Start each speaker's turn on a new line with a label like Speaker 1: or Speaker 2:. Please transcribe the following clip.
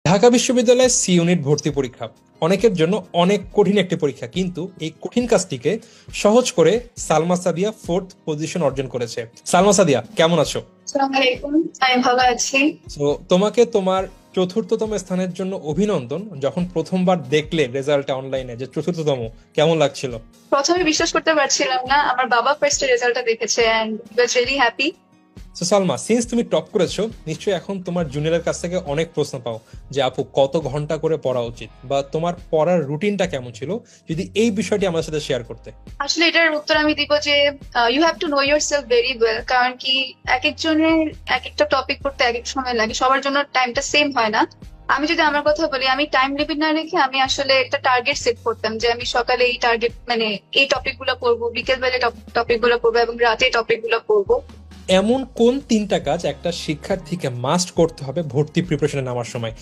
Speaker 1: ঢাকা বিশ্ববিদ্যালয়ের C unit ভর্তি পরীক্ষা অনেকের জন্য অনেক কঠিন একটি পরীক্ষা, কিন্তু এই কঠিন কাজটিকে সহজ করে সালমা সাদিয়া 4th পজিশন অর্জন করেছে। সালমা সাদিয়া, কেমন আছো?
Speaker 2: আসসালামু আলাইকুম। আমি ভালো আছি।
Speaker 1: তো তোমাকে তোমার চতুর্থতম স্থানের জন্য অভিনন্দন। যখন প্রথমবার দেখলে রেজাল্টটা অনলাইনে যে চতুর্থতম, কেমন লাগছিল?
Speaker 2: প্রথমে বিশ্বাস করতে পারছিলাম না, আমার বাবা ফার্স্ট রেজাল্টটা দেখেছে এন্ড ওয়াজ রিয়েলি হ্যাপি।
Speaker 1: তো সালমা, সিন্স তুমি টপ করেছো, নিশ্চয়ই এখন তোমার জুনিয়রের কাছ থেকে অনেক প্রশ্ন পাও যে আপু কত ঘন্টা করে পড়া উচিত, বা তোমার পড়ার রুটিনটা কেমন ছিল, যদি এই বিষয়টি আমাদের সাথে শেয়ার করতে।
Speaker 2: আসলে এটার উত্তর আমি দিব যে you have to know yourself very well. কারণ কি, এক একজনের এক একটা টপিক পড়তে এক এক সময় লাগে, সবার জন্য টাইমটা সেম হয় না। আমি যদি আমার কথা বলি, আমি টাইম লিমিট না রেখে আমি আসলে একটা টার্গেট সেট করতাম যে আমি সকালে এই টার্গেট মানে এই টপিক গুলো পড়বো, বিকেল বেলা টপিক গুলো পড়বো এবং রাতে টপিক গুলো পড়বো।
Speaker 1: এমন কোন 3টা কাজ একটা শিক্ষার্থীকে মাস্ট করতে হবে ভর্তি প্রিপারেশনে নামার সময়,